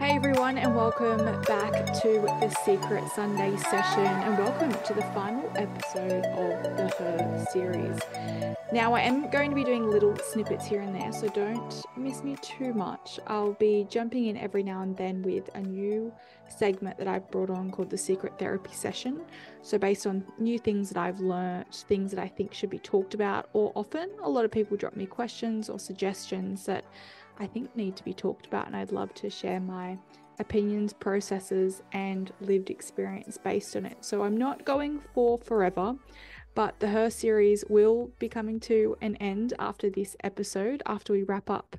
Hey everyone, and welcome back to the Secret Sunday session, and welcome to the final episode of the Her series. Now, I am going to be doing little snippets here and there, so don't miss me too much. I'll be jumping in every now and then with a new segment that I've brought on called the Secret Therapy Session. So, based on new things that I've learnt, things that I think should be talked about, or often a lot of people drop me questions or suggestions that I think need to be talked about, and I'd love to share my opinions, processes, and lived experience based on it. So I'm not going for forever, but the Her series will be coming to an end after this episode, after we wrap up.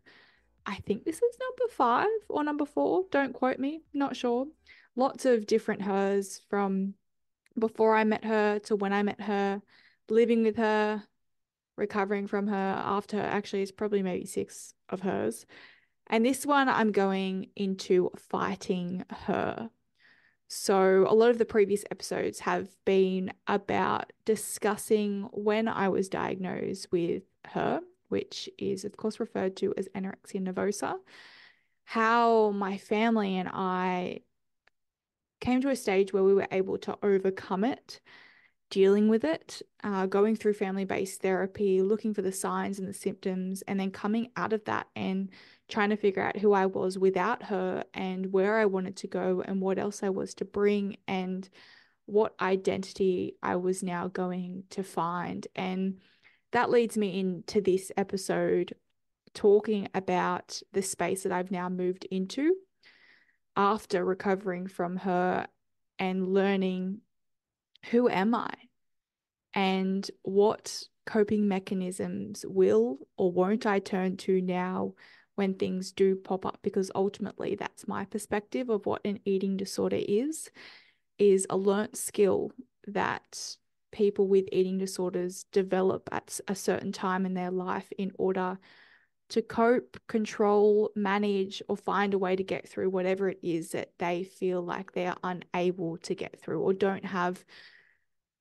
I think this is number 5 or number 4. Don't quote me, not sure. Lots of different hers from before I met her to when I met her, living with her, recovering from her after her. Actually, it's probably maybe 6 of hers. And this one, I'm going into fighting her. So, a lot of the previous episodes have been about discussing when I was diagnosed with her, which is, of course, referred to as anorexia nervosa, how my family and I came to a stage where we were able to overcome it, dealing with it, going through family-based therapy, looking for the signs and the symptoms, and then coming out of that and trying to figure out who I was without her and where I wanted to go and what else I was to bring and what identity I was now going to find. And that leads me into this episode talking about the space that I've now moved into after recovering from her and learning, who am I? And what coping mechanisms will or won't I turn to now when things do pop up? Because ultimately that's my perspective of what an eating disorder is a learnt skill that people with eating disorders develop at a certain time in their life in order to cope, control, manage, or find a way to get through whatever it is that they feel like they are unable to get through or don't have.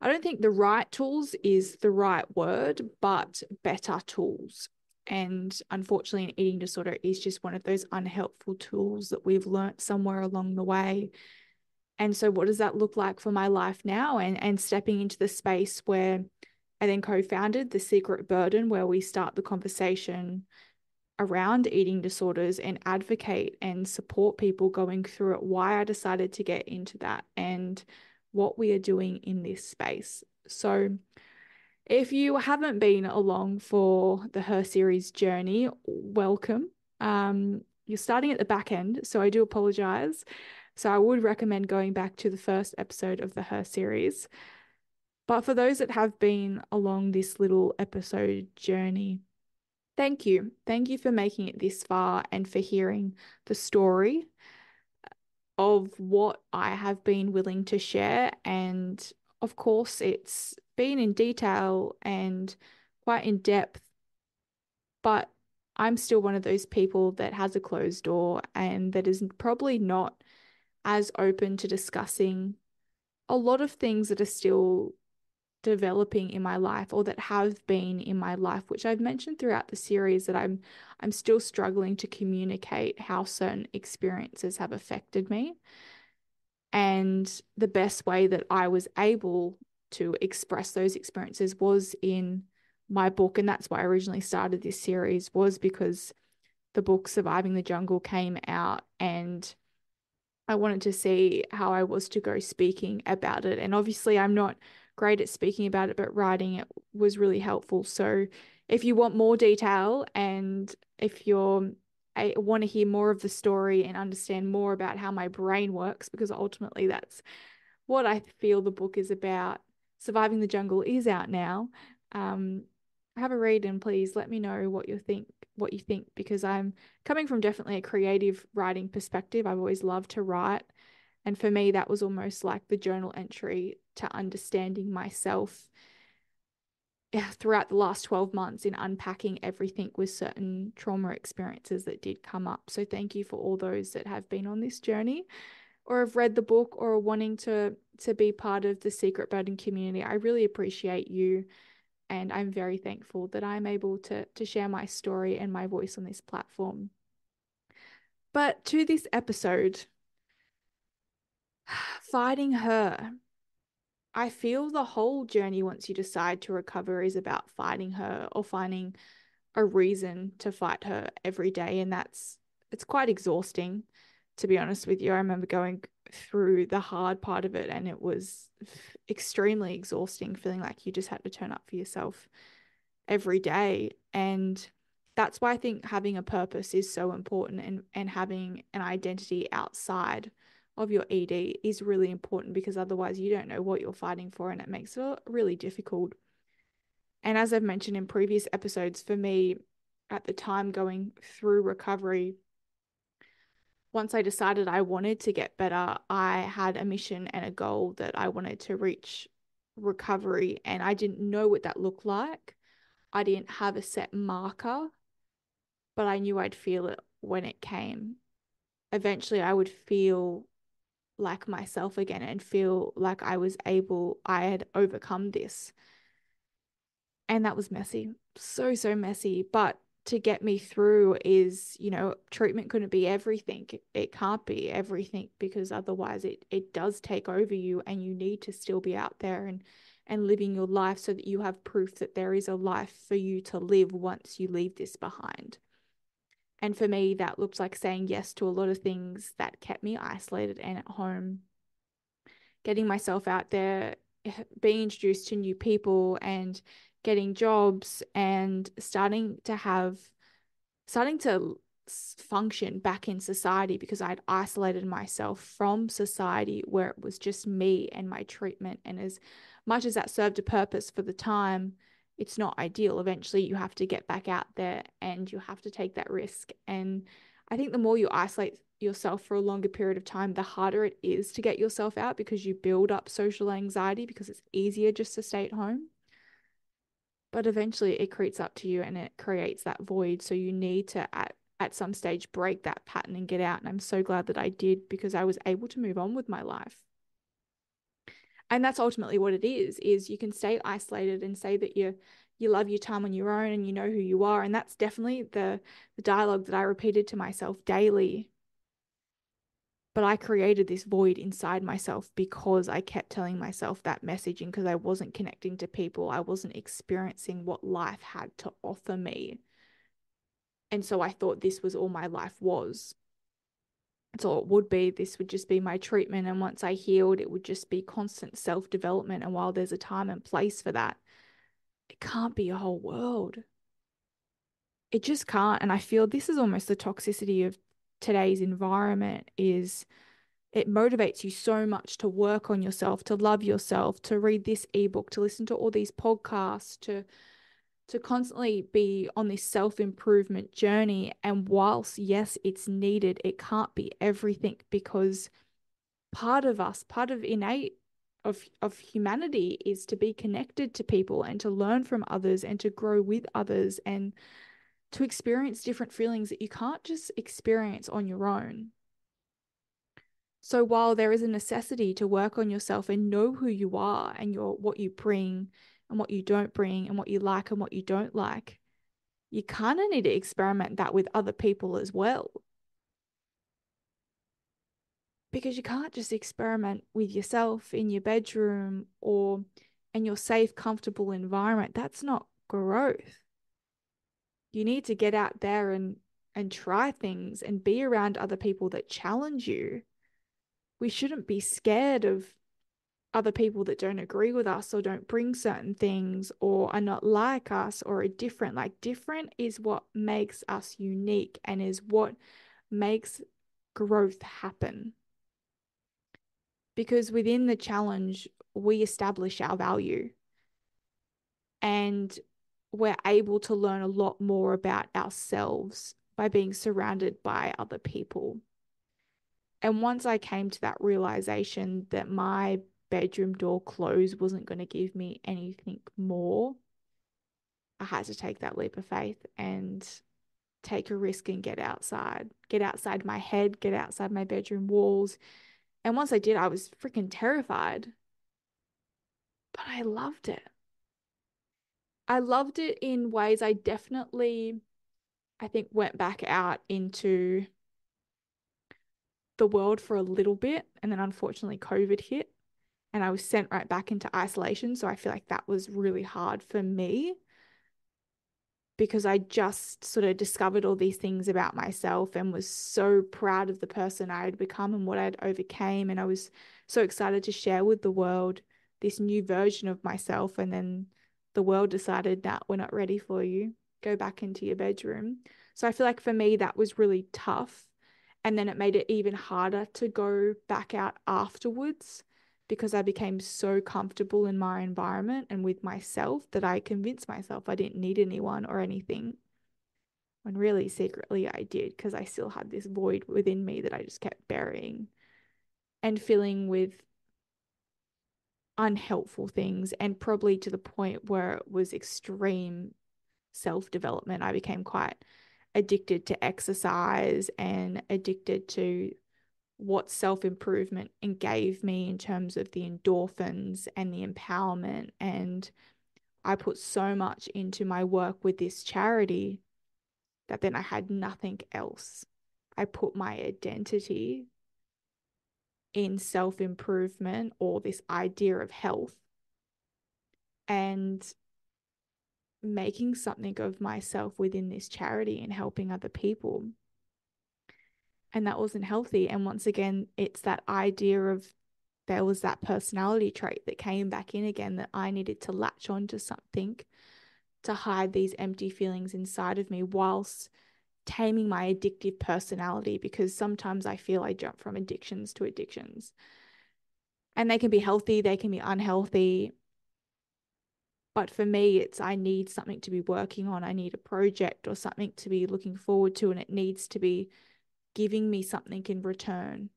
I don't think the right tools is the right word, but better tools. And unfortunately, an eating disorder is just one of those unhelpful tools that we've learnt somewhere along the way. And so what does that look like for my life now? And stepping into the space where I then co-founded The Secret Burden, where we start the conversation around eating disorders and advocate and support people going through it, why I decided to get into that and what we are doing in this space. So if you haven't been along for the Her series journey, welcome. You're starting at the back end, so I do apologize. So I would recommend going back to the first episode of the Her series. But for those that have been along this little episode journey, thank you. Thank you for making it this far and for hearing the story of what I have been willing to share. And of course, it's been in detail and quite in depth, but I'm still one of those people that has a closed door and that is probably not as open to discussing a lot of things that are still developing in my life or that have been in my life, which I've mentioned throughout the series that I'm still struggling to communicate how certain experiences have affected me. And the best way that I was able to express those experiences was in my book. And that's why I originally started this series, was because the book Surviving the Jungle came out and I wanted to see how I was to go speaking about it. And obviously, I'm not great at speaking about it, but writing it was really helpful. So if you want more detail and if I want to hear more of the story and understand more about how my brain works, because ultimately that's what I feel the book is about. Surviving the Jungle is out now. Have a read and please let me know what you think, because I'm coming from definitely a creative writing perspective. I've always loved to write. And for me, that was almost like the journal entry to understanding myself throughout the last 12 months in unpacking everything with certain trauma experiences that did come up. So thank you for all those that have been on this journey or have read the book or are wanting to be part of the Secret Burden community. I really appreciate you. And I'm very thankful that I'm able to share my story and my voice on this platform. But to this episode, fighting her. I feel the whole journey, once you decide to recover, is about fighting her or finding a reason to fight her every day. And it's quite exhausting, to be honest with you. I remember going through the hard part of it, and it was extremely exhausting, feeling like you just had to turn up for yourself every day. And that's why I think having a purpose is so important, and having an identity outside of your ED is really important, because otherwise you don't know what you're fighting for, and it makes it really difficult. And as I've mentioned in previous episodes, for me at the time going through recovery, once I decided I wanted to get better, I had a mission and a goal that I wanted to reach recovery, and I didn't know what that looked like. I didn't have a set marker, but I knew I'd feel it when it came. Eventually, I would feel like myself again and feel like I had overcome this. And that was messy, so, so messy. But to get me through is, treatment couldn't be everything. It can't be everything, because otherwise it does take over you, and you need to still be out there and living your life, so that you have proof that there is a life for you to live once you leave this behind. And for me, that looked like saying yes to a lot of things that kept me isolated and at home, getting myself out there, being introduced to new people and getting jobs, and starting to function back in society, because I'd isolated myself from society where it was just me and my treatment. And as much as that served a purpose for the time, it's not ideal. Eventually, you have to get back out there and you have to take that risk. And I think the more you isolate yourself for a longer period of time, the harder it is to get yourself out, because you build up social anxiety, because it's easier just to stay at home. But eventually it creeps up to you and it creates that void. So you need to, at some stage, break that pattern and get out. And I'm so glad that I did, because I was able to move on with my life. And that's ultimately what it is you can stay isolated and say that you love your time on your own and you know who you are. And that's definitely the dialogue that I repeated to myself daily. But I created this void inside myself because I kept telling myself that messaging, because I wasn't connecting to people. I wasn't experiencing what life had to offer me. And so I thought this was all my life was. That's all it would be. This would just be my treatment. And once I healed, it would just be constant self-development. And while there's a time and place for that, it can't be a whole world. It just can't. And I feel this is almost the toxicity of today's environment, is it motivates you so much to work on yourself, to love yourself, to read this ebook, to listen to all these podcasts, to constantly be on this self-improvement journey. And whilst, yes, it's needed, it can't be everything, because part of us, part of innate of humanity, is to be connected to people and to learn from others and to grow with others and to experience different feelings that you can't just experience on your own. So while there is a necessity to work on yourself and know who you are and what you bring and what you don't bring and what you like and what you don't like, you kind of need to experiment that with other people as well. Because you can't just experiment with yourself in your bedroom or in your safe, comfortable environment. That's not growth. You need to get out there and try things and be around other people that challenge you. We shouldn't be scared of other people that don't agree with us or don't bring certain things or are not like us or are different. Like, different is what makes us unique and is what makes growth happen. Because within the challenge, we establish our value and we're able to learn a lot more about ourselves by being surrounded by other people. And once I came to that realization that my bedroom door closed wasn't going to give me anything more, I had to take that leap of faith and take a risk and get outside my head, get outside my bedroom walls. And once I did, I was freaking terrified, but I loved it. I loved it in ways I think, went back out into the world for a little bit, and then unfortunately COVID hit and I was sent right back into isolation. So I feel like that was really hard for me because I just sort of discovered all these things about myself and was so proud of the person I had become and what I'd overcame. And I was so excited to share with the world this new version of myself. And then the world decided that we're not ready for you. Go back into your bedroom. So I feel like for me, that was really tough. And then it made it even harder to go back out afterwards because I became so comfortable in my environment and with myself that I convinced myself I didn't need anyone or anything. When really secretly I did, because I still had this void within me that I just kept burying and filling with unhelpful things, and probably to the point where it was extreme self-development. I became quite addicted to exercise and addicted to what self-improvement and gave me in terms of the endorphins and the empowerment. And I put so much into my work with this charity that then I had nothing else. I put my identity in self-improvement or this idea of health and making something of myself within this charity and helping other people. And that wasn't healthy. And once again, it's that idea of there was that personality trait that came back in again, that I needed to latch onto something to hide these empty feelings inside of me whilst taming my addictive personality, because sometimes I feel I jump from addictions to addictions. And they can be healthy, they can be unhealthy. But for me, it's I need something to be working on. I need a project or something to be looking forward to, and it needs to be giving me something in return.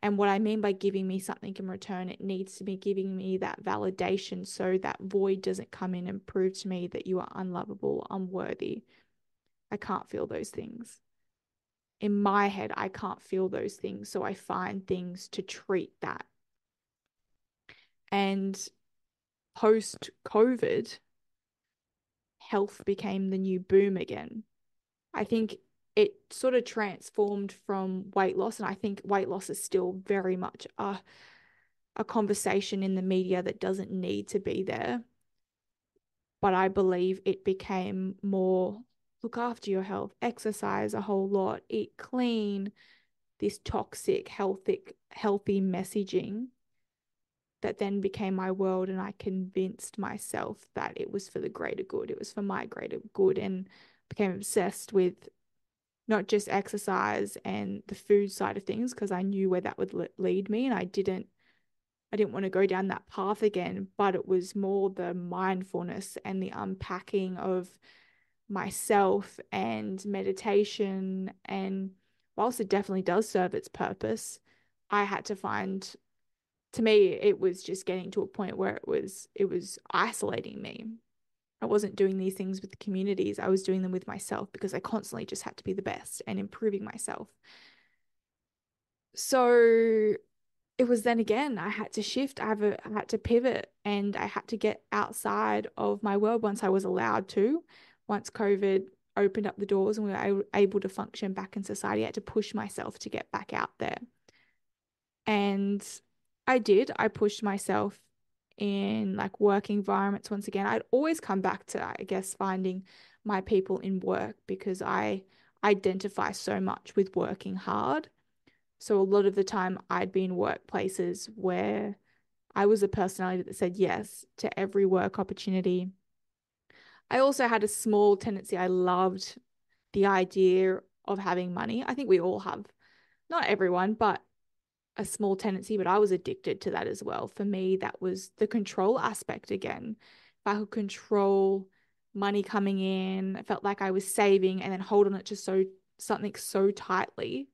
And what I mean by giving me something in return, it needs to be giving me that validation so that void doesn't come in and prove to me that you are unlovable, unworthy. I can't feel those things. In my head, I can't feel those things. So I find things to treat that. And post-COVID, health became the new boom again. I think it sort of transformed from weight loss. And I think weight loss is still very much a conversation in the media that doesn't need to be there. But I believe it became more look after your health, exercise a whole lot, eat clean, this toxic, healthy messaging that then became my world. And I convinced myself that it was for the greater good. It was for my greater good, and became obsessed with not just exercise and the food side of things, because I knew where that would lead me. And I didn't want to go down that path again, but it was more the mindfulness and the unpacking of myself and meditation. And whilst it definitely does serve its purpose, I had to find, to me, it was just getting to a point where it was isolating me. I wasn't doing these things with the communities. I was doing them with myself because I constantly just had to be the best and improving myself. So it was then again, I had to shift. I had to pivot, and I had to get outside of my world once I was allowed to. Once COVID opened up the doors and we were able to function back in society, I had to push myself to get back out there. And I did. I pushed myself in like work environments once again. I'd always come back to, I guess, finding my people in work because I identify so much with working hard. So a lot of the time I'd be in workplaces where I was a personality that said yes to every work opportunity. I also had a small tendency. I loved the idea of having money. I think we all have, not everyone, but a small tendency, but I was addicted to that as well. For me, that was the control aspect again. If I could control money coming in, I felt like I was saving and then hold on it to something so tightly.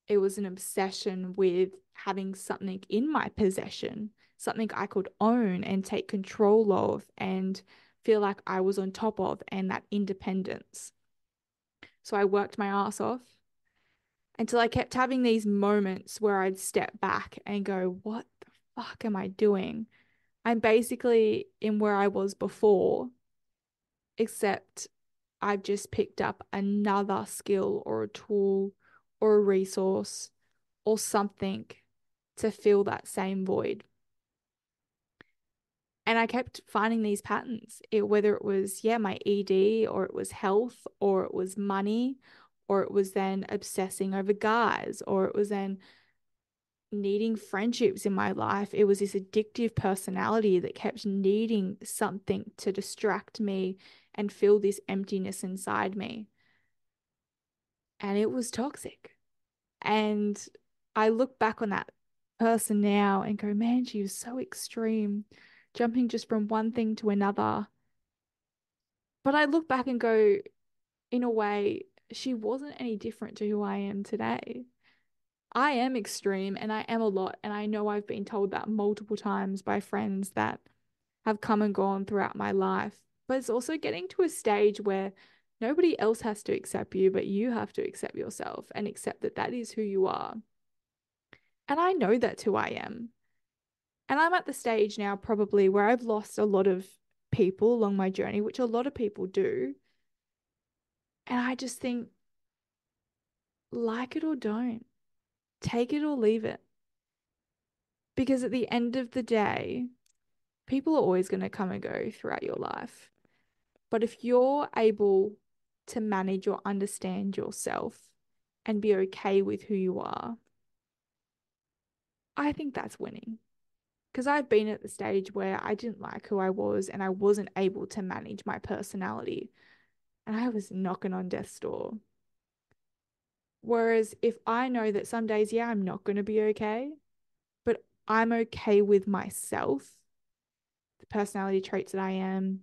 It was an obsession with having something in my possession, something I could own and take control of and feel like I was on top of, and that independence. So I worked my ass off until I kept having these moments where I'd step back and go, what the fuck am I doing? I'm basically in where I was before, except I've just picked up another skill or a tool or a resource or something to fill that same void. And I kept finding these patterns, whether it was, my ED, or it was health, or it was money, or it was then obsessing over guys, or it was then needing friendships in my life. It was this addictive personality that kept needing something to distract me and fill this emptiness inside me. And it was toxic. And I look back on that person now and go, man, she was so extreme, jumping just from one thing to another. But I look back and go, in a way, she wasn't any different to who I am today. I am extreme and I am a lot. And I know I've been told that multiple times by friends that have come and gone throughout my life. But it's also getting to a stage where nobody else has to accept you, but you have to accept yourself and accept that that is who you are. And I know that's who I am. And I'm at the stage now probably where I've lost a lot of people along my journey, which a lot of people do. And I just think, like it or don't, take it or leave it. Because at the end of the day, people are always going to come and go throughout your life. But if you're able to manage or understand yourself and be okay with who you are, I think that's winning. Because I've been at the stage where I didn't like who I was and I wasn't able to manage my personality. And I was knocking on death's door. Whereas if I know that some days, I'm not going to be okay, but I'm okay with myself, the personality traits that I am,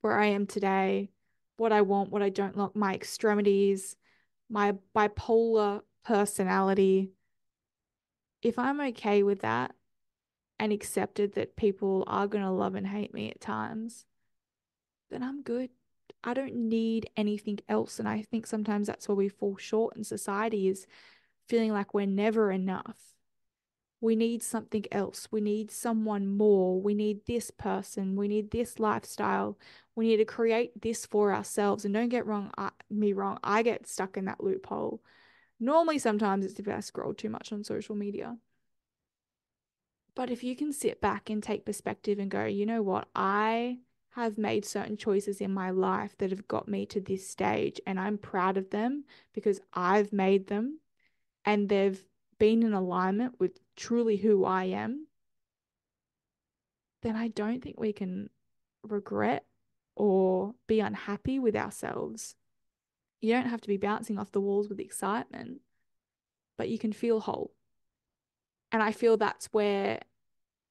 where I am today, what I want, what I don't like, my extremities, my bipolar personality. If I'm okay with that and accepted that people are going to love and hate me at times, then I'm good. I don't need anything else. And I think sometimes that's where we fall short in society, is feeling like we're never enough. We need something else. We need someone more. We need this person. We need this lifestyle. We need to create this for ourselves. And don't get me wrong, I get stuck in that loophole. Normally, sometimes it's if I scroll too much on social media. But if you can sit back and take perspective and go, you know what, I have made certain choices in my life that have got me to this stage, and I'm proud of them because I've made them and they've been in alignment with truly who I am, then I don't think we can regret or be unhappy with ourselves. You don't have to be bouncing off the walls with excitement, but you can feel whole. And I feel that's where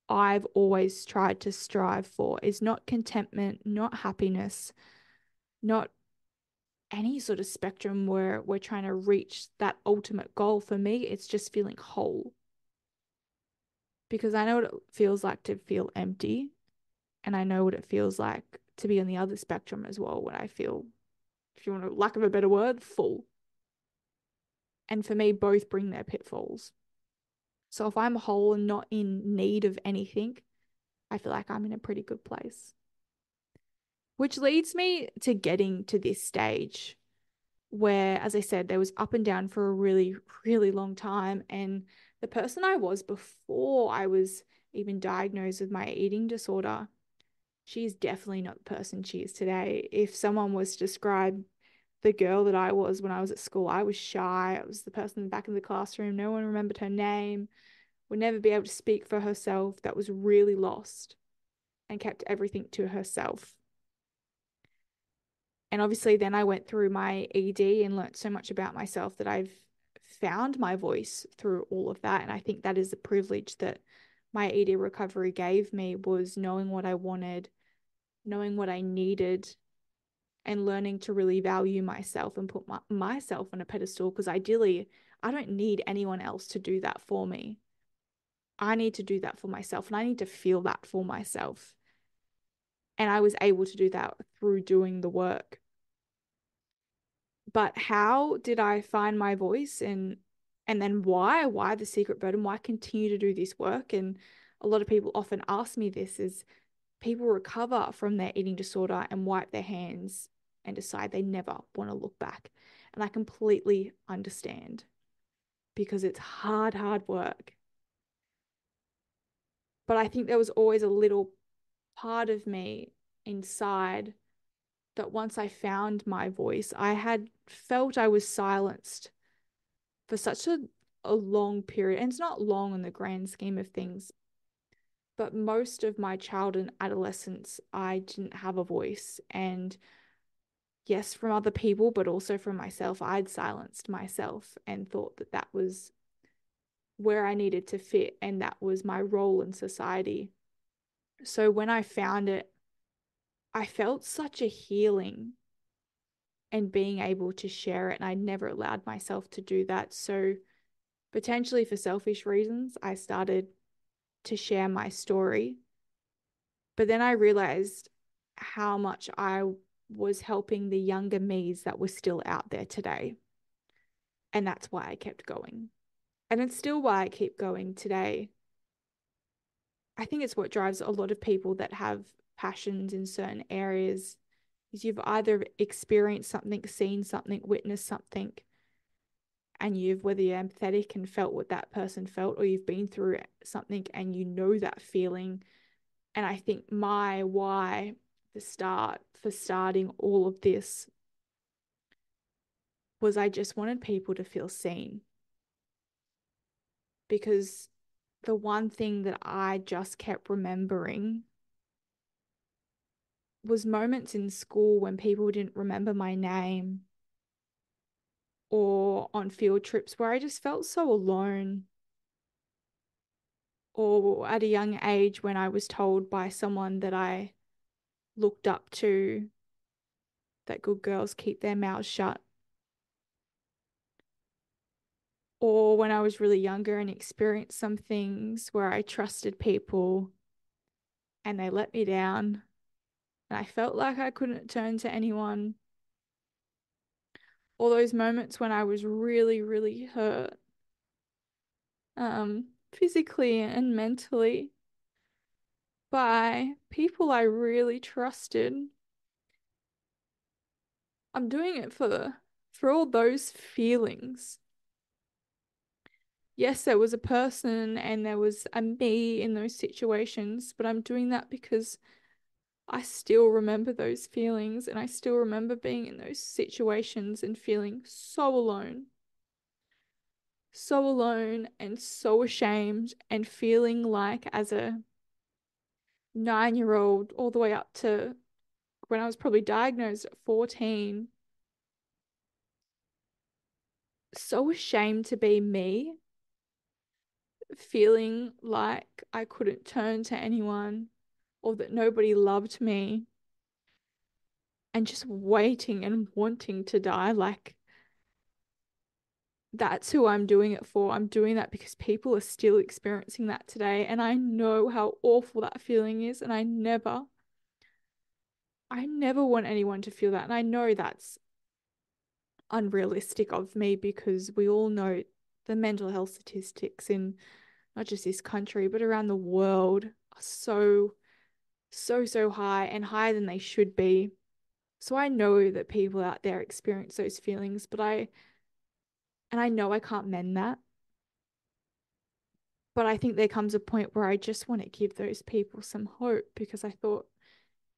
I've always tried to strive for, is not contentment, not happiness, not any sort of spectrum where we're trying to reach that ultimate goal. For me, it's just feeling whole. Because I know what it feels like to feel empty, and I know what it feels like to be on the other spectrum as well, when I feel, if you want a lack of a better word, full. And for me, both bring their pitfalls. So if I'm whole and not in need of anything, I feel like I'm in a pretty good place. Which leads me to getting to this stage where, as I said, there was up and down for a really, really long time. And the person I was before I was even diagnosed with my eating disorder, she's definitely not the person she is today. If someone was to describe the girl that I was when I was at school, I was shy. I was the person in the back of the classroom. No one remembered her name, would never be able to speak for herself, that was really lost and kept everything to herself. And obviously then I went through my ED and learnt so much about myself that I've found my voice through all of that. And I think that is the privilege that my ED recovery gave me, was knowing what I wanted, knowing what I needed, and learning to really value myself and put myself on a pedestal. Because ideally, I don't need anyone else to do that for me. I need to do that for myself, and I need to feel that for myself. And I was able to do that through doing the work. But how did I find my voice, and then why the secret burden? Why continue to do this work? And a lot of people often ask me this, is people recover from their eating disorder and wipe their hands and decide they never want to look back. And I completely understand, because it's hard work. But I think there was always a little part of me inside that once I found my voice, I had felt I was silenced for such a long period. And it's not long in the grand scheme of things, but most of my childhood and adolescence, I didn't have a voice. And yes, from other people, but also from myself, I'd silenced myself and thought that that was where I needed to fit and that was my role in society. So when I found it, I felt such a healing and being able to share it. And I never allowed myself to do that. So potentially for selfish reasons, I started to share my story. But then I realized how much I was helping the younger me's that were still out there today. And that's why I kept going. And it's still why I keep going today. I think it's what drives a lot of people that have passions in certain areas is you've either experienced something, seen something, witnessed something, and you've, whether you're empathetic and felt what that person felt, or you've been through something and you know that feeling. And I think my why for starting all of this was I just wanted people to feel seen. Because the one thing that I just kept remembering was moments in school when people didn't remember my name, or on field trips where I just felt so alone, or at a young age when I was told by someone that I looked up to that good girls keep their mouths shut, or when I was really younger and experienced some things where I trusted people and they let me down and I felt like I couldn't turn to anyone. All those moments when I was really hurt, physically and mentally, by people I really trusted. I'm doing it for all those feelings. Yes, there was a person and there was a me in those situations, but I'm doing that because I still remember those feelings and I still remember being in those situations and feeling so alone and so ashamed, and feeling like as a 9-year-old all the way up to when I was probably diagnosed at 14, so ashamed to be me, feeling like I couldn't turn to anyone or that nobody loved me, and just waiting and wanting to die. Like, that's who I'm doing it for. I'm doing that because people are still experiencing that today. And I know how awful that feeling is. And I never want anyone to feel that. And I know that's unrealistic of me because we all know the mental health statistics in not just this country, but around the world are so high, and higher than they should be. So I know that people out there experience those feelings, and I know I can't mend that. But I think there comes a point where I just want to give those people some hope, because I thought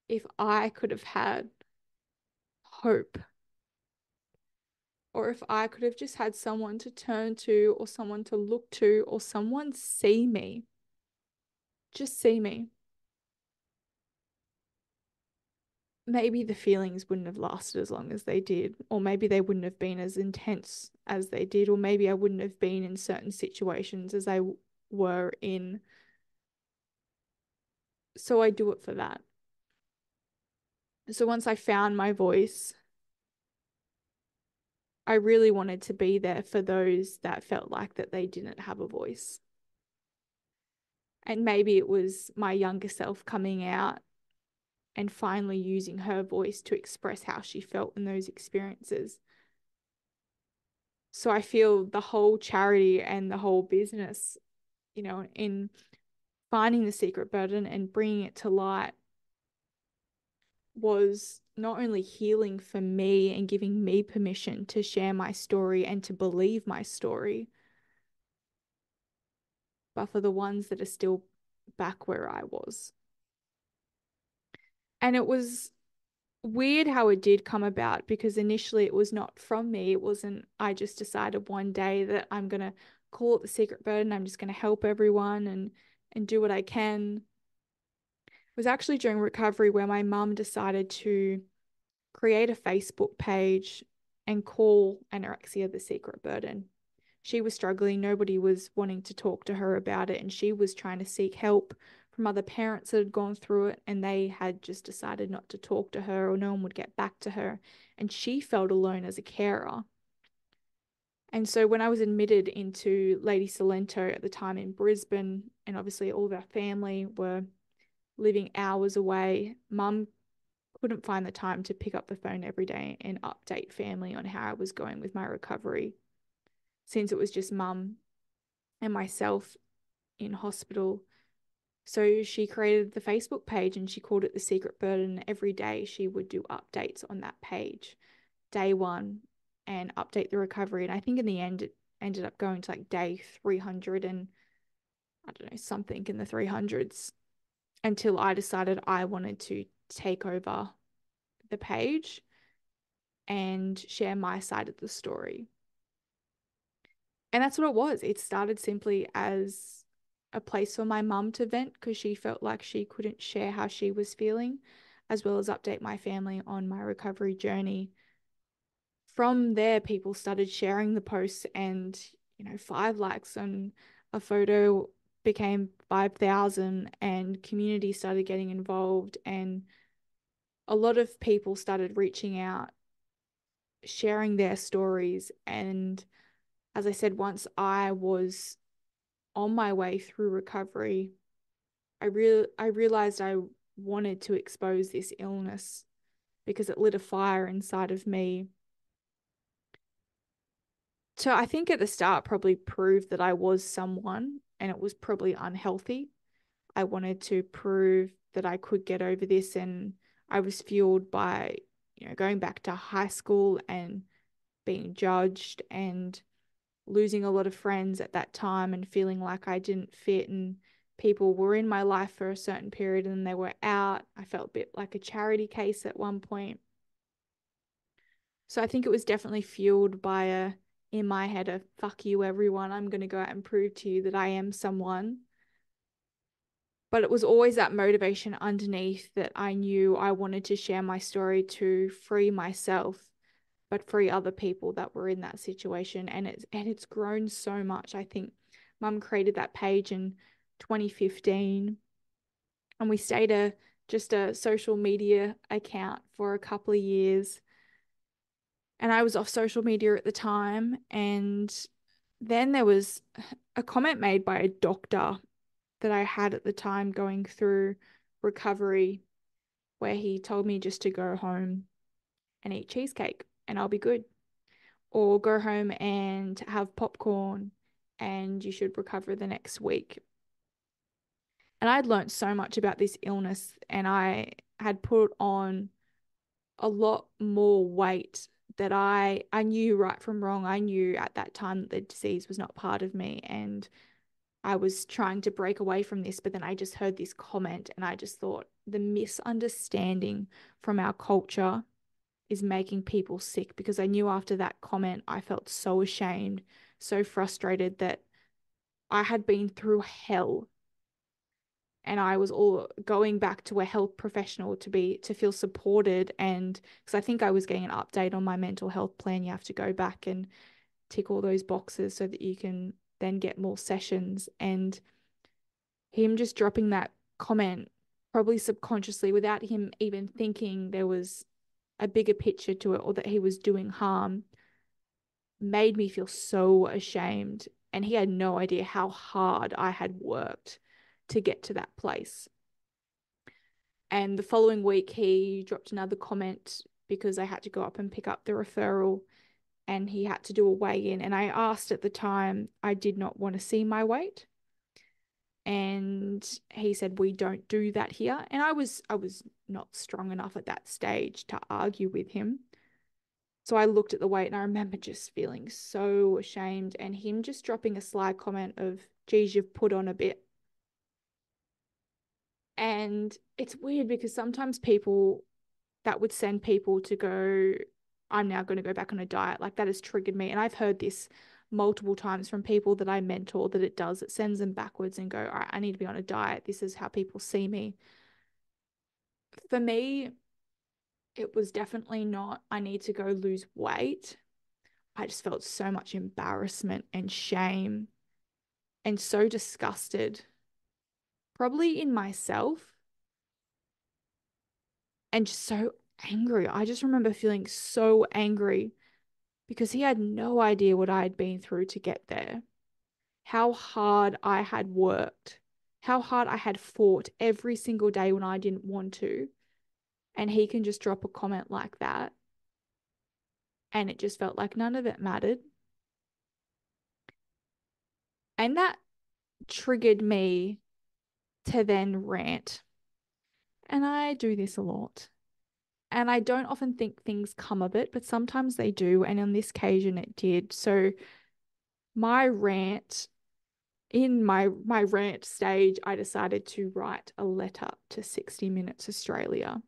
if I could have had hope, or if I could have just had someone to turn to, or someone to look to, or someone see me, just see me, maybe the feelings wouldn't have lasted as long as they did, or maybe they wouldn't have been as intense as they did, or maybe I wouldn't have been in certain situations as I were in. So I do it for that. So once I found my voice, I really wanted to be there for those that felt like that they didn't have a voice. And maybe it was my younger self coming out and finally using her voice to express how she felt in those experiences. So I feel the whole charity and the whole business, in finding the secret burden and bringing it to light, was not only healing for me and giving me permission to share my story and to believe my story, but for the ones that are still back where I was. And it was weird how it did come about, because initially it was not from me. It wasn't, I just decided one day that I'm going to call it the secret burden. I'm just going to help everyone and do what I can. It was actually during recovery where my mum decided to create a Facebook page and call anorexia the secret burden. She was struggling. Nobody was wanting to talk to her about it, and she was trying to seek help from other parents that had gone through it, and they had just decided not to talk to her, or no one would get back to her, and she felt alone as a carer. And so when I was admitted into Lady Salento at the time in Brisbane, and obviously all of our family were living hours away, Mum couldn't find the time to pick up the phone every day and update family on how I was going with my recovery, since it was just Mum and myself in hospital. So she created the Facebook page and she called it The Secret Burden. Every day she would do updates on that page, day one, and update the recovery. And I think in the end, it ended up going to like day 300 and I don't know, something in the 300s, until I decided I wanted to take over the page and share my side of the story. And that's what it was. It started simply as a place for my mum to vent, because she felt like she couldn't share how she was feeling, as well as update my family on my recovery journey. From there, people started sharing the posts, and 5 likes on a photo became 5,000, and community started getting involved, and a lot of people started reaching out, sharing their stories. And as I said, once I was on my way through recovery, I realized I wanted to expose this illness, because it lit a fire inside of me to, I think at the start, probably prove that I was someone, and it was probably unhealthy. I wanted to prove that I could get over this, and I was fueled by going back to high school and being judged and losing a lot of friends at that time, and feeling like I didn't fit, and people were in my life for a certain period and they were out. I felt a bit like a charity case at one point. So I think it was definitely fueled by in my head, a fuck you everyone, I'm going to go out and prove to you that I am someone. But it was always that motivation underneath, that I knew I wanted to share my story to free myself, but free other people that were in that situation. And it's grown so much. I think Mum created that page in 2015, and we stayed just a social media account for a couple of years. And I was off social media at the time. And then there was a comment made by a doctor that I had at the time going through recovery, where he told me just to go home and eat cheesecake and I'll be good, or go home and have popcorn and you should recover the next week. And I'd learned so much about this illness, and I had put on a lot more weight that I knew right from wrong. I knew at that time that the disease was not part of me, and I was trying to break away from this. But then I just heard this comment and I just thought, the misunderstanding from our culture is making people sick, because I knew after that comment, I felt so ashamed, so frustrated that I had been through hell, and I was all going back to a health professional to feel supported. And because I think I was getting an update on my mental health plan, you have to go back and tick all those boxes so that you can then get more sessions. And him just dropping that comment, probably subconsciously, without him even thinking there was a bigger picture to it or that he was doing harm, made me feel so ashamed. And he had no idea how hard I had worked to get to that place. And the following week, he dropped another comment, because I had to go up and pick up the referral, and he had to do a weigh-in. And I asked at the time, I did not want to see my weight. And he said, we don't do that here. And I was not strong enough at that stage to argue with him. So I looked at the weight, and I remember just feeling so ashamed, and him just dropping a sly comment of geez, you've put on a bit. And it's weird because sometimes people that would send people to go, I'm now going to go back on a diet. Like that has triggered me. And I've heard this multiple times from people that I mentor that it does. It sends them backwards and go, all right, I need to be on a diet. This is how people see me. For me, it was definitely not, I need to go lose weight. I just felt so much embarrassment and shame and so disgusted, probably in myself, and just so angry. I just remember feeling so angry because he had no idea what I had been through to get there, how hard I had worked, how hard I had fought every single day when I didn't want to. And he can just drop a comment like that. And it just felt like none of it mattered. And that triggered me to then rant. And I do this a lot. And I don't often think things come of it, but sometimes they do. And on this occasion, it did. So my rant, in my rant stage, I decided to write a letter to 60 Minutes Australia.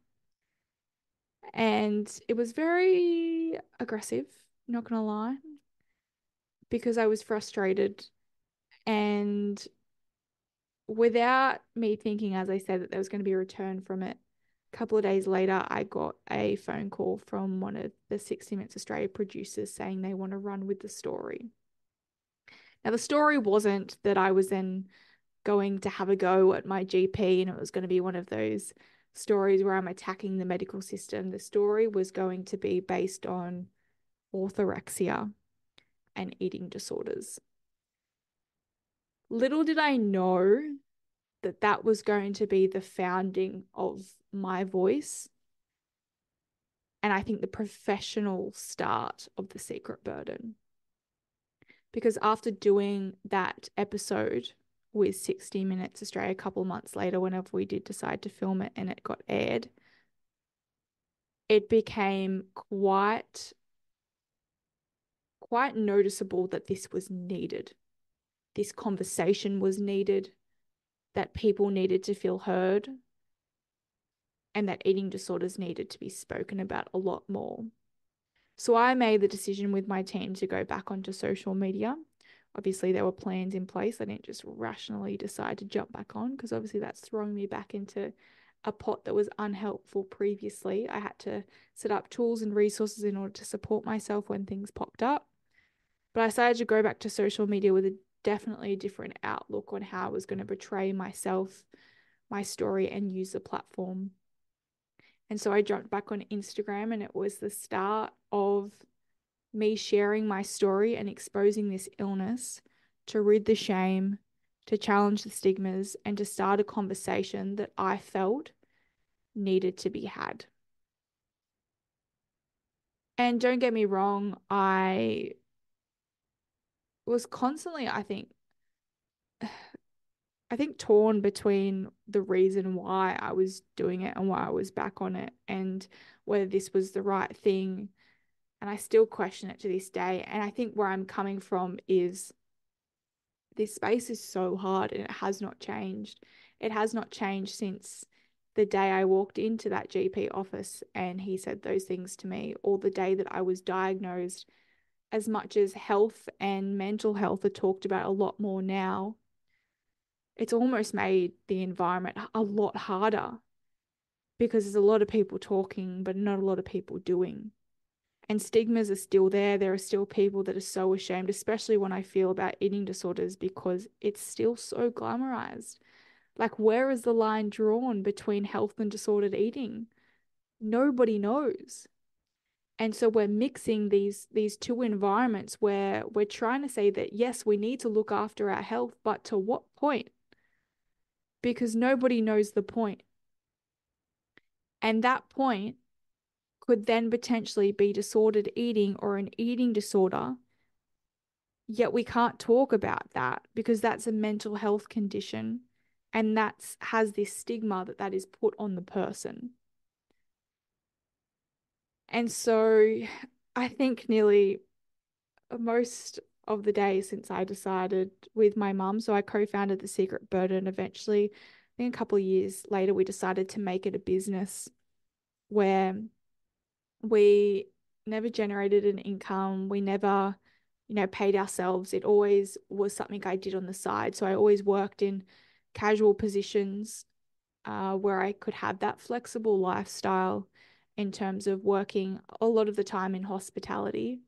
And it was very aggressive, not gonna lie, because I was frustrated. And without me thinking, as I said, that there was going to be a return from it, a couple of days later, I got a phone call from one of the 60 Minutes Australia producers saying they want to run with the story. Now, the story wasn't that I was then going to have a go at my GP and it was going to be one of those stories where I'm attacking the medical system. The story was going to be based on orthorexia and eating disorders. Little did I know that that was going to be the founding of my voice. And I think the professional start of The Secret Burden. Because after doing that episode with 60 Minutes Australia a couple of months later, whenever we did decide to film it and it got aired, it became quite noticeable that this was needed. This conversation was needed, that people needed to feel heard, and that eating disorders needed to be spoken about a lot more. So I made the decision with my team to go back onto social media. Obviously, there were plans in place. I didn't just rationally decide to jump back on because obviously that's throwing me back into a pot that was unhelpful previously. I had to set up tools and resources in order to support myself when things popped up. But I decided to go back to social media with a definitely different outlook on how I was going to portray myself, my story, and use the platform. And so I jumped back on Instagram, and it was the start of me sharing my story and exposing this illness to rid the shame, to challenge the stigmas, and to start a conversation that I felt needed to be had. And don't get me wrong, I was constantly, I think torn between the reason why I was doing it and why I was back on it and whether this was the right thing. And I still question it to this day. And I think where I'm coming from is this space is so hard and it has not changed. It has not changed since the day I walked into that GP office and he said those things to me, or the day that I was diagnosed. As much as health and mental health are talked about a lot more now, it's almost made the environment a lot harder because there's a lot of people talking, but not a lot of people doing. And stigmas are still there. There are still people that are so ashamed, especially when I feel about eating disorders, because it's still so glamorized. Like, where is the line drawn between health and disordered eating? Nobody knows. And so we're mixing these two environments where we're trying to say that, yes, we need to look after our health, but to what point? Because nobody knows the point. And that point could then potentially be disordered eating or an eating disorder. Yet we can't talk about that because that's a mental health condition and that has this stigma that is put on the person. And so I think nearly most of the day since I decided with my mum. So I co-founded The Secret Burden. Eventually, I think a couple of years later, we decided to make it a business where we never generated an income. We never, paid ourselves. It always was something I did on the side. So I always worked in casual positions where I could have that flexible lifestyle in terms of working a lot of the time in hospitality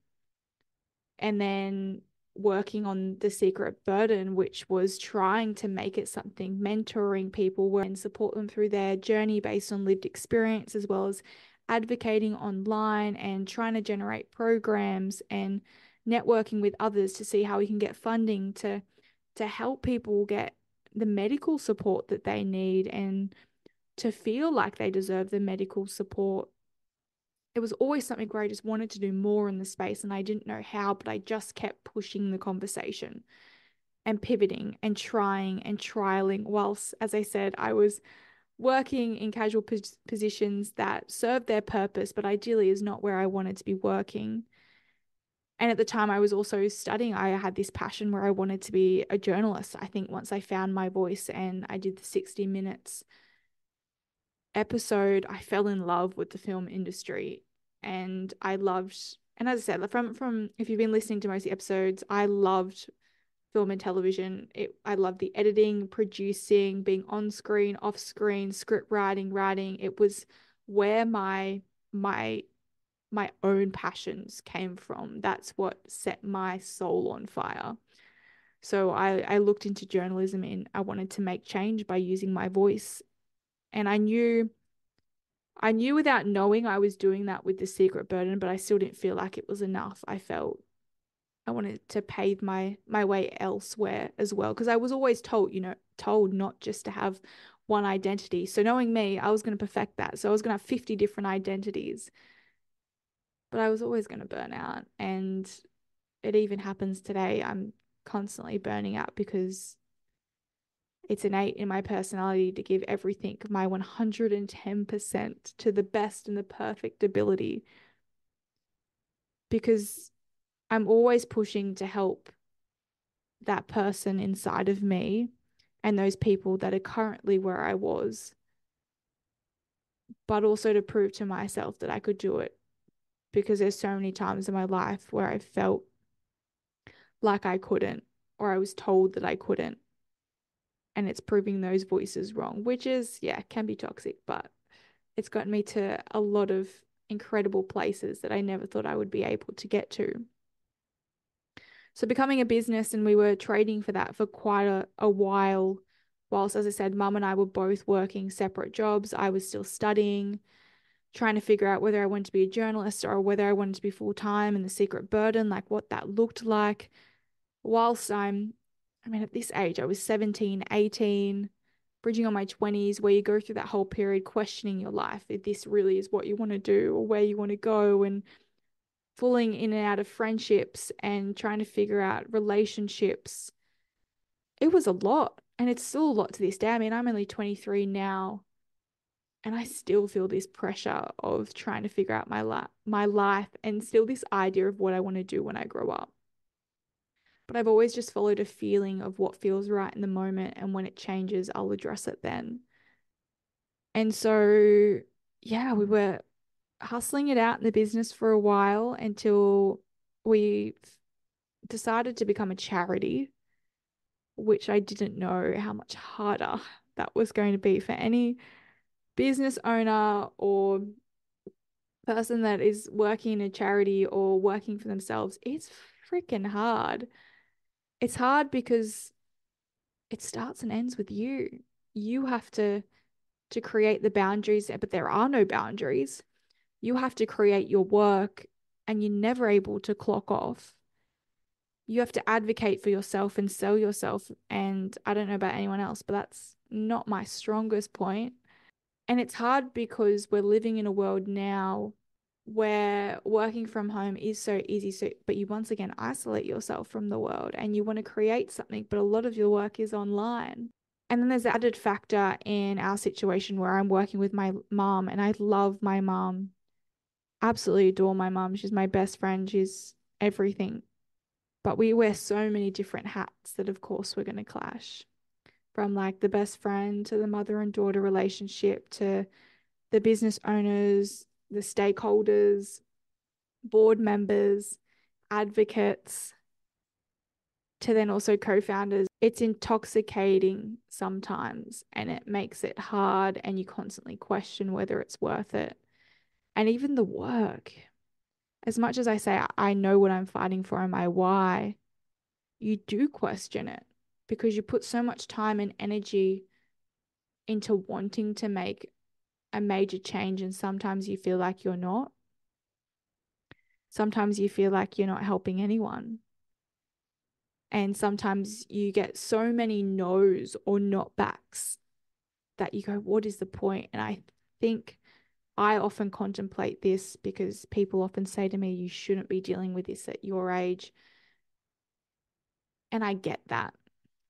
and then working on The Secret Burden, which was trying to make it something, mentoring people and support them through their journey based on lived experience, as well as advocating online and trying to generate programs and networking with others to see how we can get funding to help people get the medical support that they need and to feel like they deserve the medical support. It was always something where I just wanted to do more in the space and I didn't know how, but I just kept pushing the conversation and pivoting and trying and trialing whilst, as I said, I was working in casual positions that served their purpose, but ideally is not where I wanted to be working. And at the time I was also studying, I had this passion where I wanted to be a journalist. I think once I found my voice and I did the 60 Minutes episode, I fell in love with the film industry and I loved, and as I said, from if you've been listening to most of the episodes, I loved film and television. I loved the editing, producing, being on screen, off screen, script writing. It was where my own passions came from. That's what set my soul on fire. So I looked into journalism and I wanted to make change by using my voice. And I knew without knowing I was doing that with The Secret Burden, but I still didn't feel like it was enough. I felt I wanted to pave my way elsewhere as well, because I was always told not just to have one identity. So knowing me, I was going to perfect that. So I was going to have 50 different identities, but I was always going to burn out. And it even happens today. I'm constantly burning out because it's innate in my personality to give everything, my 110% to the best and the perfect ability, because I'm always pushing to help that person inside of me and those people that are currently where I was, but also to prove to myself that I could do it, because there's so many times in my life where I felt like I couldn't, or I was told that I couldn't. And it's proving those voices wrong, which is, yeah, can be toxic, but it's gotten me to a lot of incredible places that I never thought I would be able to get to. So becoming a business, and we were trading for that for quite a while, whilst, as I said, mum and I were both working separate jobs. I was still studying, trying to figure out whether I wanted to be a journalist or whether I wanted to be full-time in The Secret Burden, like what that looked like. Whilst at this age, I was 17, 18, bridging on my 20s, where you go through that whole period questioning your life, if this really is what you want to do or where you want to go, and falling in and out of friendships and trying to figure out relationships. It was a lot, and it's still a lot to this day. I mean, I'm only 23 now, and I still feel this pressure of trying to figure out my life and still this idea of what I want to do when I grow up. But I've always just followed a feeling of what feels right in the moment, and when it changes, I'll address it then. And so, yeah, we were hustling it out in the business for a while until we decided to become a charity, which I didn't know how much harder that was going to be for any business owner or person that is working in a charity or working for themselves. It's freaking hard. It's hard because it starts and ends with you. You have to create the boundaries, but there are no boundaries. You have to create your work and you're never able to clock off. You have to advocate for yourself and sell yourself. And I don't know about anyone else, but that's not my strongest point. And it's hard because we're living in a world now where working from home is so easy. So, but you once again isolate yourself from the world and you want to create something, but a lot of your work is online. And then there's the added factor in our situation where I'm working with my mom, and I love my mom, absolutely adore my mom. She's my best friend. She's everything. But we wear so many different hats that, of course, we're going to clash. From like the best friend to the mother and daughter relationship to the business owners, the stakeholders, board members, advocates, to then also co-founders. It's intoxicating sometimes and it makes it hard and you constantly question whether it's worth it. And even the work, as much as I say I know what I'm fighting for and my why, you do question it because you put so much time and energy into wanting to make a major change, and sometimes you feel like you're not. Sometimes you feel like you're not helping anyone. And sometimes you get so many no's or not backs that you go, what is the point? And I think I often contemplate this because people often say to me, you shouldn't be dealing with this at your age. And I get that.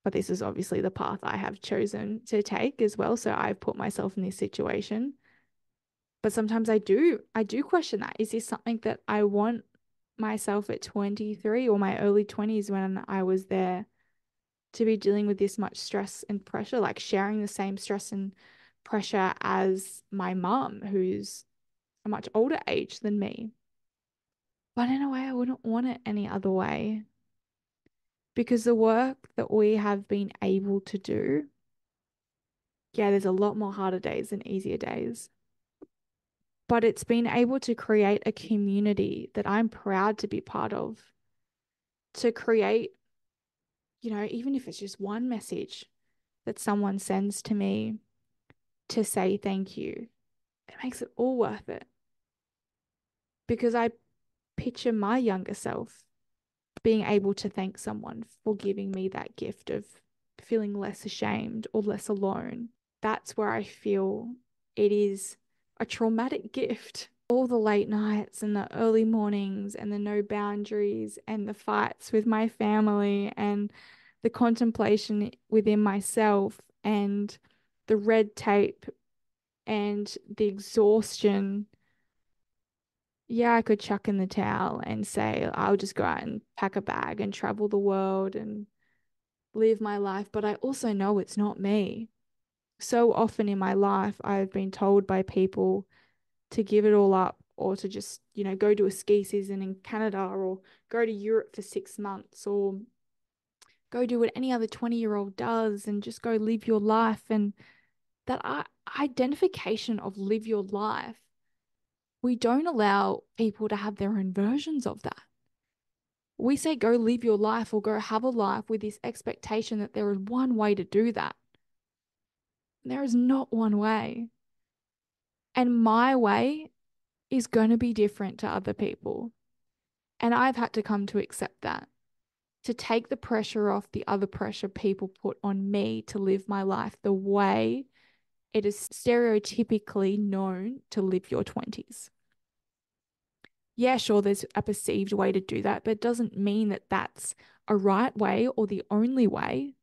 But this is obviously the path I have chosen to take as well. So I've put myself in this situation. But sometimes I do question that. Is this something that I want myself at 23 or my early 20s when I was there to be dealing with this much stress and pressure, like sharing the same stress and pressure as my mum, who's a much older age than me? But in a way, I wouldn't want it any other way because the work that we have been able to do, yeah, there's a lot more harder days than easier days. But it's been able to create a community that I'm proud to be part of, to create, even if it's just one message that someone sends to me to say thank you, it makes it all worth it. Because I picture my younger self being able to thank someone for giving me that gift of feeling less ashamed or less alone. That's where I feel it is a traumatic gift. All the late nights and the early mornings and the no boundaries and the fights with my family and the contemplation within myself and the red tape and the exhaustion. Yeah, I could chuck in the towel and say, I'll just go out and pack a bag and travel the world and live my life. But I also know it's not me. So often in my life, I've been told by people to give it all up or to just, go to a ski season in Canada or go to Europe for 6 months or go do what any other 20-year-old does and just go live your life. And that identification of live your life, we don't allow people to have their own versions of that. We say go live your life or go have a life with this expectation that there is one way to do that. There is not one way. And my way is going to be different to other people. And I've had to come to accept that, to take the pressure off the other pressure people put on me to live my life the way it is stereotypically known to live your 20s. Yeah, sure, there's a perceived way to do that, but it doesn't mean that that's a right way or the only way.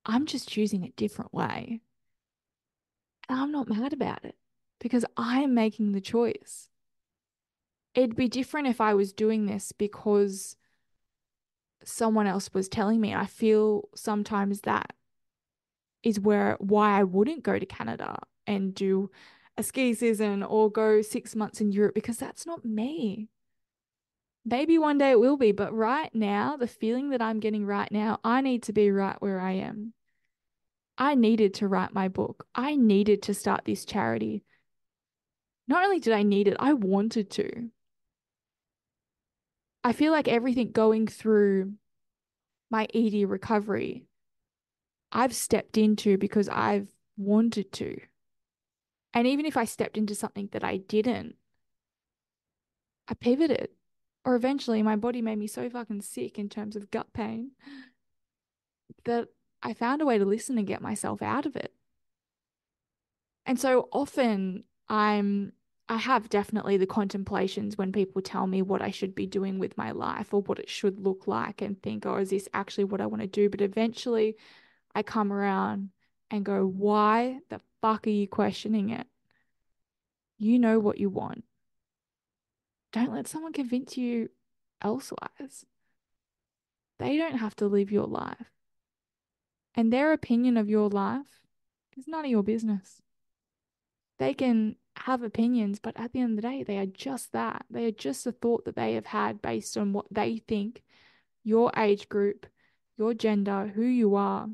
I'm just choosing a different way. And I'm not mad about it because I am making the choice. It'd be different if I was doing this because someone else was telling me. I feel sometimes that is why I wouldn't go to Canada and do a ski season or go 6 months in Europe, because that's not me. Maybe one day it will be, but right now, the feeling that I'm getting right now, I need to be right where I am. I needed to write my book. I needed to start this charity. Not only did I need it, I wanted to. I feel like everything going through my ED recovery, I've stepped into because I've wanted to. And even if I stepped into something that I didn't, I pivoted. Or eventually my body made me so fucking sick in terms of gut pain that I found a way to listen and get myself out of it. And so often I have definitely the contemplations when people tell me what I should be doing with my life or what it should look like and think, oh, is this actually what I want to do? But eventually I come around and go, why the fuck are you questioning it? You know what you want. Don't let someone convince you elsewise. They don't have to live your life. And their opinion of your life is none of your business. They can have opinions, but at the end of the day, they are just that. They are just a thought that they have had based on what they think your age group, your gender, who you are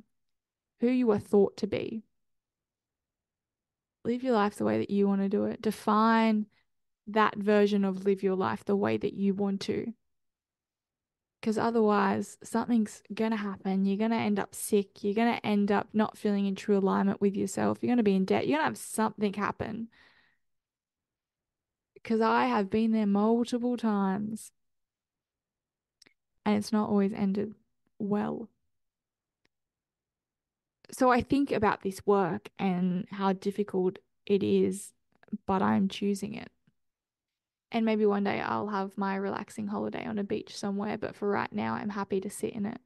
thought to be. Live your life the way that you want to do it. Define that version of live your life the way that you want to. Because otherwise, something's going to happen. You're going to end up sick. You're going to end up not feeling in true alignment with yourself. You're going to be in debt. You're going to have something happen. Because I have been there multiple times and it's not always ended well. So I think about this work and how difficult it is, but I'm choosing it. And maybe one day I'll have my relaxing holiday on a beach somewhere, but for right now, I'm happy to sit in it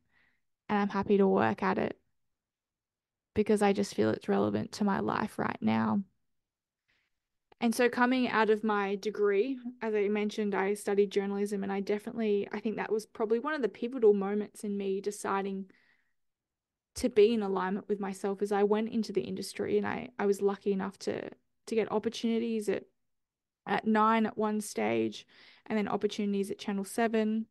and I'm happy to work at it because I just feel it's relevant to my life right now. And so coming out of my degree, as I mentioned, I studied journalism and I think that was probably one of the pivotal moments in me deciding to be in alignment with myself as I went into the industry and I was lucky enough to get opportunities at Nine at one stage and then opportunities at Channel 7.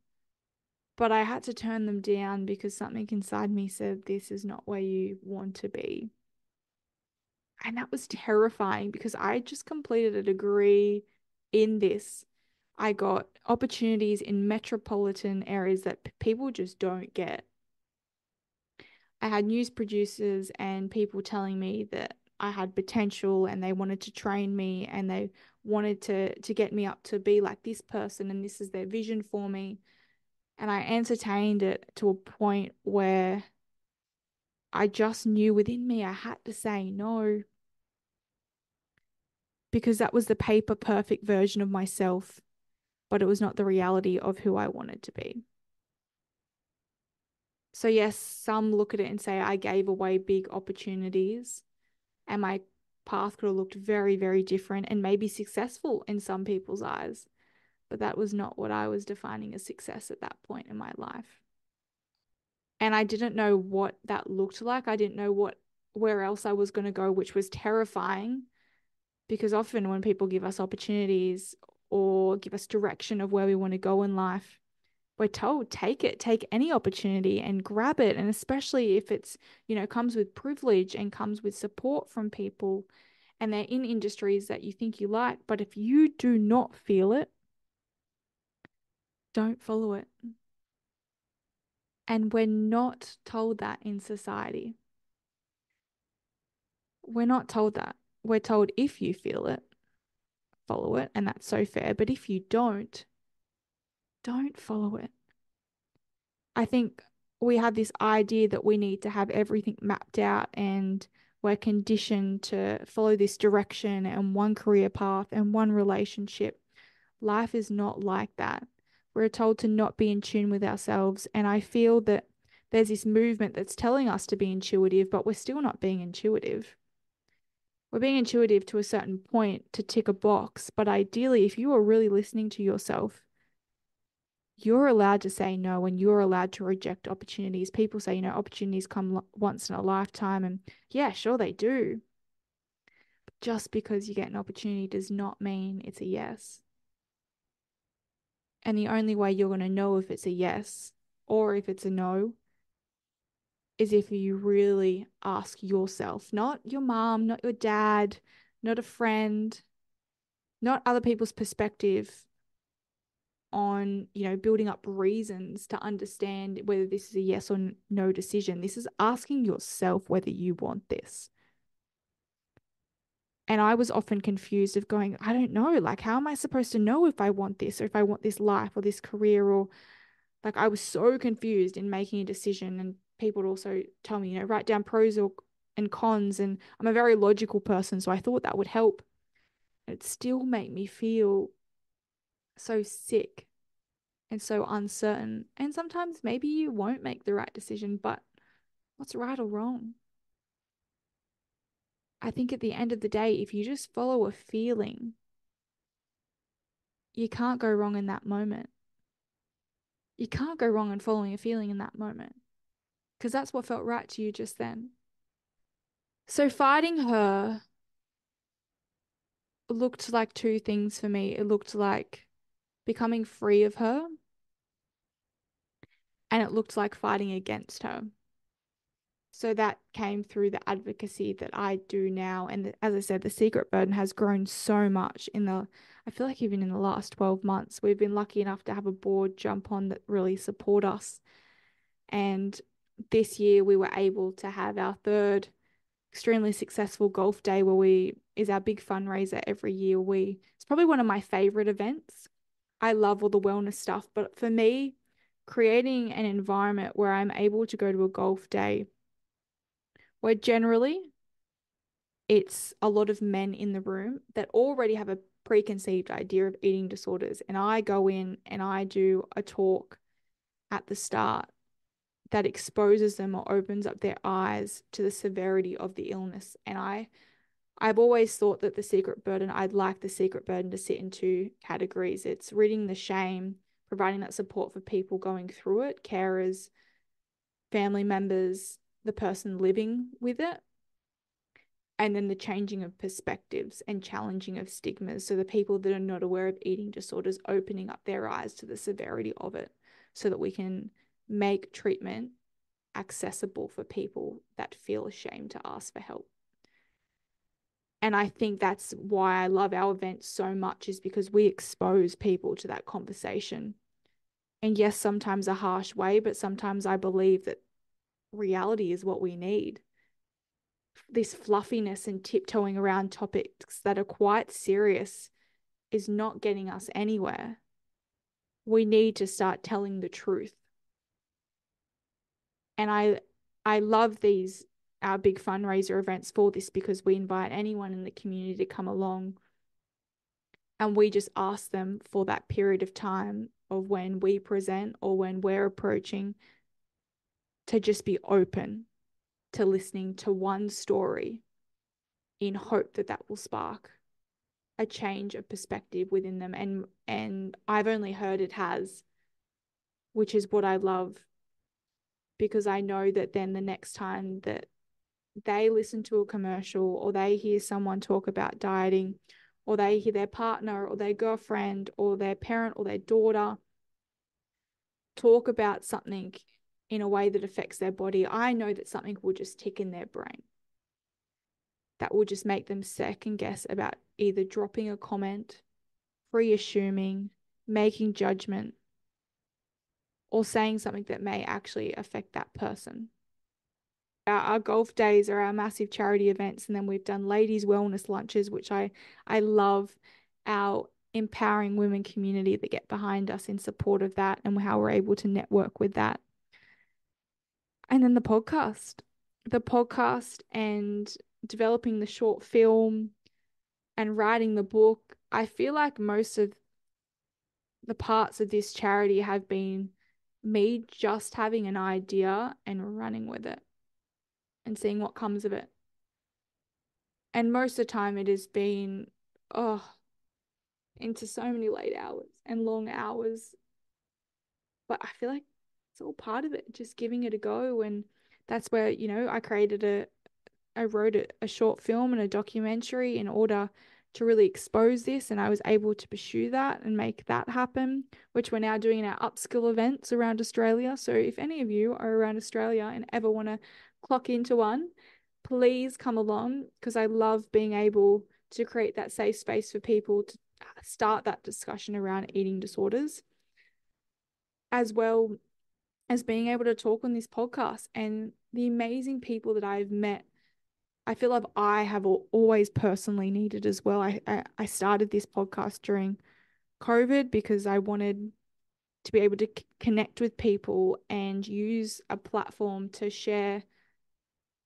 But I had to turn them down because something inside me said, this is not where you want to be. And that was terrifying because I just completed a degree in this. I got opportunities in metropolitan areas that people just don't get. I had news producers and people telling me that I had potential and they wanted to train me and they wanted to get me up to be like this person and this is their vision for me. And I entertained it to a point where I just knew within me I had to say no because that was the paper perfect version of myself, but it was not the reality of who I wanted to be. So, yes, some look at it and say I gave away big opportunities and my path could have looked very, very different and maybe successful in some people's eyes. But that was not what I was defining as success at that point in my life. And I didn't know what that looked like. I didn't know where else I was going to go, which was terrifying because often when people give us opportunities or give us direction of where we want to go in life, we're told take it, take any opportunity and grab it. And especially if it's, comes with privilege and comes with support from people and they're in industries that you think you like. But if you do not feel it, don't follow it. And we're not told that in society. We're not told that. We're told if you feel it, follow it. And that's so fair. But if you don't follow it. I think we have this idea that we need to have everything mapped out and we're conditioned to follow this direction and one career path and one relationship. Life is not like that. We're told to not be in tune with ourselves. And I feel that there's this movement that's telling us to be intuitive, but we're still not being intuitive. We're being intuitive to a certain point to tick a box. But ideally, if you are really listening to yourself, you're allowed to say no and you're allowed to reject opportunities. People say, opportunities come once in a lifetime. And yeah, sure they do. But just because you get an opportunity does not mean it's a yes. And the only way you're going to know if it's a yes or if it's a no is if you really ask yourself, not your mom, not your dad, not a friend, not other people's perspective on, building up reasons to understand whether this is a yes or no decision. This is asking yourself whether you want this. And I was often confused of going, I don't know, like, how am I supposed to know if I want this or if I want this life or this career or like I was so confused in making a decision. And people would also tell me, write down pros and cons. And I'm a very logical person, so I thought that would help. It still made me feel so sick and so uncertain. And sometimes maybe you won't make the right decision, but what's right or wrong? I think at the end of the day, if you just follow a feeling, you can't go wrong in that moment. you can't go wrong in following a feeling in that moment because that's what felt right to you just then. So fighting her looked like two things for me. It looked like becoming free of her, and it looked like fighting against her. So that came through the advocacy that I do now. And as I said, the secret burden has grown so much I feel like even in the last 12 months, we've been lucky enough to have a board jump on that really support us. And this year we were able to have our third extremely successful golf day is our big fundraiser every year. It's probably one of my favorite events. I love all the wellness stuff, but for me, creating an environment where I'm able to go to a golf day where generally it's a lot of men in the room that already have a preconceived idea of eating disorders. And I go in and I do a talk at the start that exposes them or opens up their eyes to the severity of the illness. And I've always thought that I'd like the secret burden to sit in two categories. It's ridding the shame, providing that support for people going through it, carers, family members, the person living with it, and then the changing of perspectives and challenging of stigmas. So the people that are not aware of eating disorders opening up their eyes to the severity of it so that we can make treatment accessible for people that feel ashamed to ask for help. And I think that's why I love our events so much, is because we expose people to that conversation. And yes, sometimes a harsh way, but sometimes I believe that reality is what we need. This fluffiness and tiptoeing around topics that are quite serious is not getting us anywhere. We need to start telling the truth. And I love our big fundraiser events for this, because we invite anyone in the community to come along and we just ask them for that period of time of when we present or when we're approaching to just be open to listening to one story in hope that that will spark a change of perspective within them. And I've only heard it has, which is what I love, because I know that then the next time that they listen to a commercial or they hear someone talk about dieting, or they hear their partner or their girlfriend or their parent or their daughter talk about something in a way that affects their body, I know that something will just tick in their brain that will just make them second guess about either dropping a comment, pre-assuming, making judgment, or saying something that may actually affect that person. Our golf days are our massive charity events, and then we've done ladies' wellness lunches, which I love our empowering women community that get behind us in support of that and how we're able to network with that. And then the podcast and developing the short film and writing the book. I feel like most of the parts of this charity have been me just having an idea and running with it and seeing what comes of it. And most of the time it has been, into so many late hours and long hours. But I feel like it's all part of it, just giving it a go. And that's where, I wrote a short film and a documentary in order to really expose this. And I was able to pursue that and make that happen, which we're now doing in our upskill events around Australia. So if any of you are around Australia and ever want to clock into one, please come along, because I love being able to create that safe space for people to start that discussion around eating disorders, as well as being able to talk on this podcast. And the amazing people that I've met, I feel like I have always personally needed as well. I started this podcast during COVID because I wanted to be able to connect with people and use a platform to share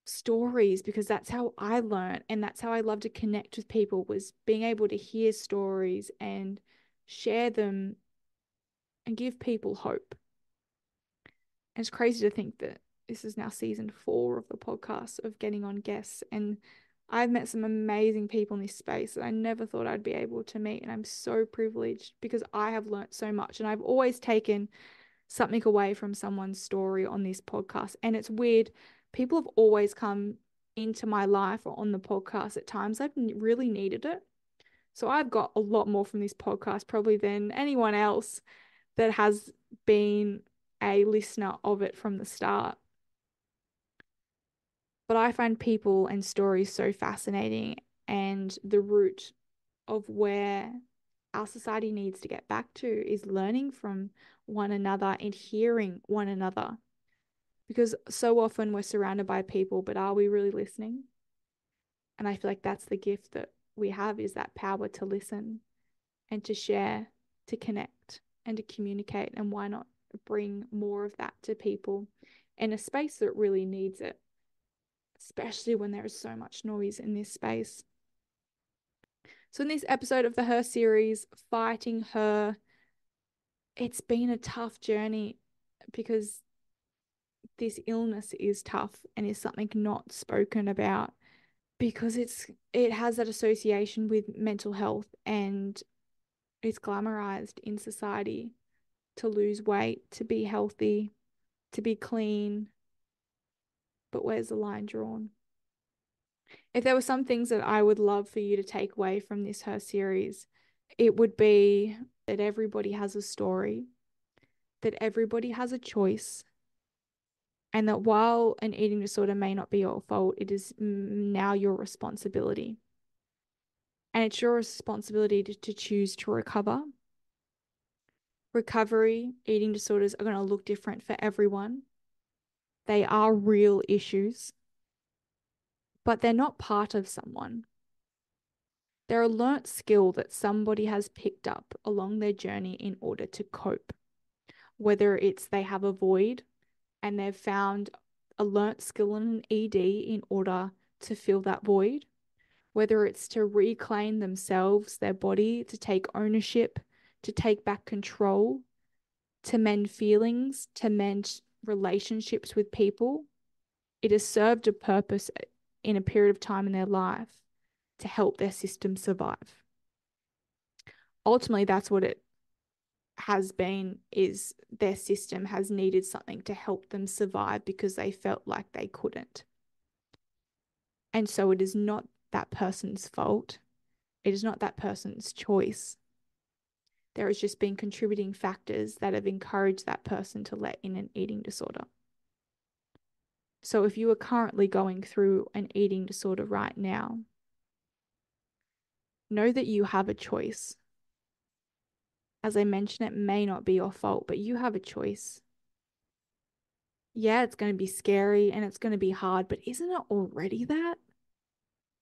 stories, because that's how I learned, and that's how I love to connect with people, was being able to hear stories and share them and give people hope. And it's crazy to think that this is now season 4 of the podcast, of getting on guests, and I've met some amazing people in this space that I never thought I'd be able to meet, and I'm so privileged because I have learnt so much. And I've always taken something away from someone's story on this podcast. And it's weird. People have always come into my life or on the podcast at times I've really needed it. So I've got a lot more from this podcast probably than anyone else that has been a listener of it from the start. But I find people and stories so fascinating, and the root of where our society needs to get back to is learning from one another and hearing one another. Because so often we're surrounded by people, but are we really listening? And I feel like that's the gift that we have, is that power to listen and to share, to connect and to communicate. And why not bring more of that to people in a space that really needs it, especially when there is so much noise in this space. So in this episode of the Her series, Fighting Her, it's been a tough journey because this illness is tough and is something not spoken about, because it has that association with mental health, and it's glamorized in society to lose weight, to be healthy, to be clean. But where's the line drawn? If there were some things that I would love for you to take away from this Her series, it would be that everybody has a story, that everybody has a choice, and that while an eating disorder may not be your fault, it is now your responsibility. And it's your responsibility to choose to recover. Recovery, eating disorders are going to look different for everyone. They are real issues, but they're not part of someone. They're a learnt skill that somebody has picked up along their journey in order to cope. Whether it's they have a void and they've found a learnt skill in an ED in order to fill that void, whether it's to reclaim themselves, their body, to take ownership, to take back control, to mend feelings, to mend relationships with people. It has served a purpose in a period of time in their life to help their system survive. Ultimately, that's what it has been, is their system has needed something to help them survive because they felt like they couldn't. And so it is not that person's fault. It is not that person's choice. There has just been contributing factors that have encouraged that person to let in an eating disorder. So if you are currently going through an eating disorder right now, know that you have a choice. As I mentioned, it may not be your fault, but you have a choice. Yeah, it's going to be scary and it's going to be hard, but isn't it already that?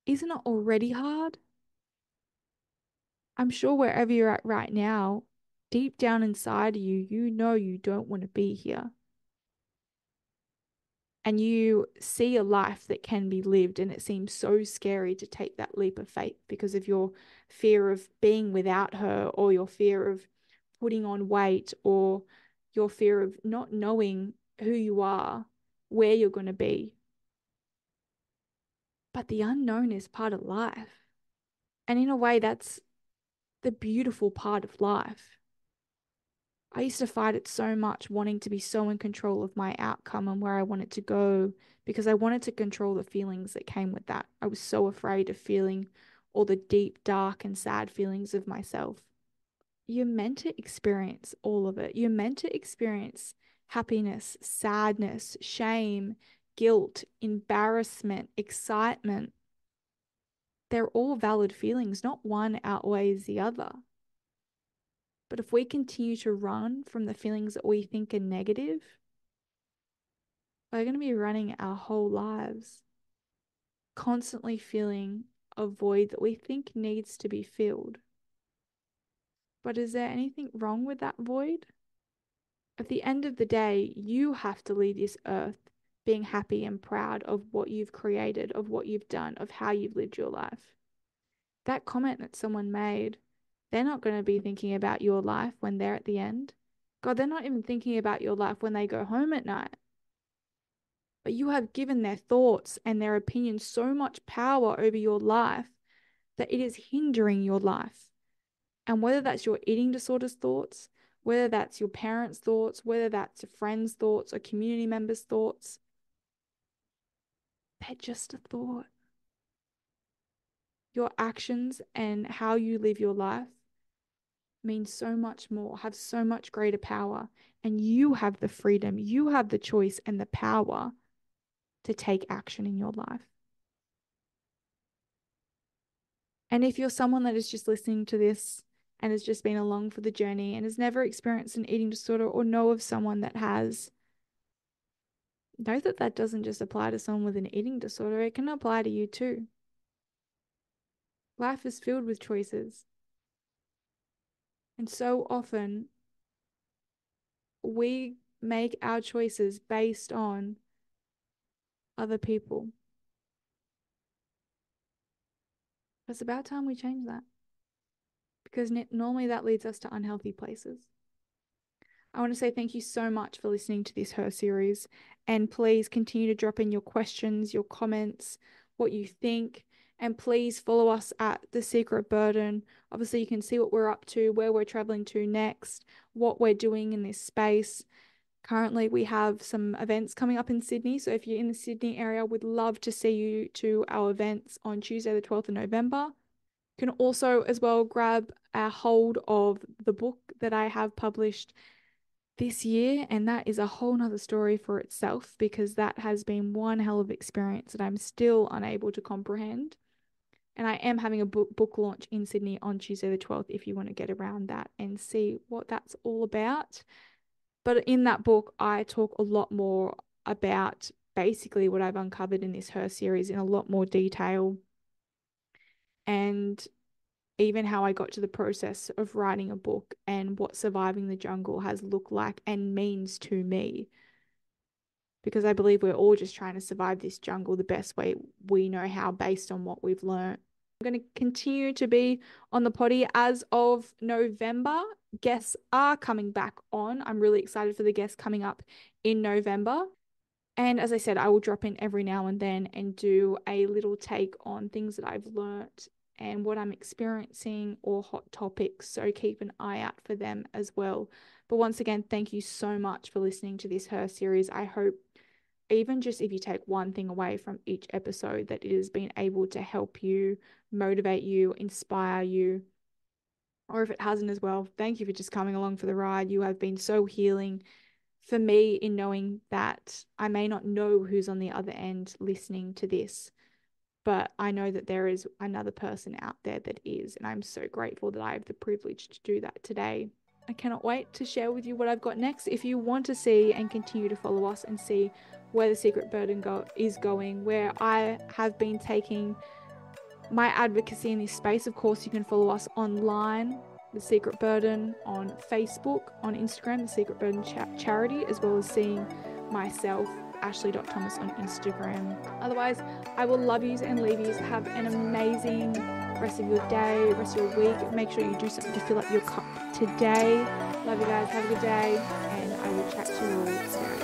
Isn't it already hard? I'm sure wherever you're at right now, deep down inside of you, you know you don't want to be here. And you see a life that can be lived, and it seems so scary to take that leap of faith because of your fear of being without her, or your fear of putting on weight, or your fear of not knowing who you are, where you're going to be. But the unknown is part of life. And in a way, that's the beautiful part of life. I used to fight it so much, wanting to be so in control of my outcome and where I wanted to go, because I wanted to control the feelings that came with that. I was so afraid of feeling all the deep, dark, and sad feelings of myself. You're meant to experience all of it. You're meant to experience happiness, sadness, shame, guilt, embarrassment, excitement. They're all valid feelings. Not one outweighs the other. But if we continue to run from the feelings that we think are negative, we're going to be running our whole lives, constantly feeling a void that we think needs to be filled. But is there anything wrong with that void? At the end of the day, you have to leave this earth being happy and proud of what you've created, of what you've done, of how you've lived your life. That comment that someone made, they're not going to be thinking about your life when they're at the end. God, they're not even thinking about your life when they go home at night. But you have given their thoughts and their opinions so much power over your life that it is hindering your life. And whether that's your eating disorders thoughts, whether that's your parents' thoughts, whether that's your friends' thoughts or community members' thoughts. They're just a thought. Your actions and how you live your life mean so much more, have so much greater power, and you have the freedom, you have the choice and the power to take action in your life. And if you're someone that is just listening to this and has just been along for the journey and has never experienced an eating disorder or know of someone that has, know that that doesn't just apply to someone with an eating disorder, it can apply to you too. Life is filled with choices. And so often we make our choices based on other people. It's about time we change that, because normally that leads us to unhealthy places. I want to say thank you so much for listening to this Her series, and please continue to drop in your questions, your comments, what you think, and please follow us at The Secret Burden. Obviously, you can see what we're up to, where we're traveling to next, what we're doing in this space. Currently, we have some events coming up in Sydney, so if you're in the Sydney area, we'd love to see you to our events on Tuesday the 12th of November. You can also as well grab a hold of the book that I have published this year, and that is a whole nother story for itself, because that has been one hell of experience that I'm still unable to comprehend. And I am having a book launch in Sydney on Tuesday the 12th if you want to get around that and see what that's all about. But in that book, I talk a lot more about basically what I've uncovered in this Her series in a lot more detail, and even how I got to the process of writing a book and what surviving the jungle has looked like and means to me. Because I believe we're all just trying to survive this jungle the best way we know how, based on what we've learned. I'm going to continue to be on the potty as of November. Guests are coming back on. I'm really excited for the guests coming up in November. And as I said, I will drop in every now and then and do a little take on things that I've learnt and what I'm experiencing, or hot topics. So keep an eye out for them as well. But once again, thank you so much for listening to this Her series. I hope, even just if you take one thing away from each episode, that it has been able to help you, motivate you, inspire you. Or if it hasn't as well, thank you for just coming along for the ride. You have been so healing for me in knowing that I may not know who's on the other end listening to this, but I know that there is another person out there that is, and I'm so grateful that I have the privilege to do that today. I cannot wait to share with you what I've got next. If you want to see and continue to follow us and see where The Secret Burden is going, where I have been taking my advocacy in this space, of course, you can follow us online, The Secret Burden on Facebook, on Instagram, The Secret Burden Charity, as well as seeing myself, Ashlee.Thomas, on Instagram. Otherwise, I will love yous and leave yous. Have an amazing rest of your day, rest of your week. Make sure you do something to fill up your cup today. Love you guys. Have a good day, and I will chat to you all soon.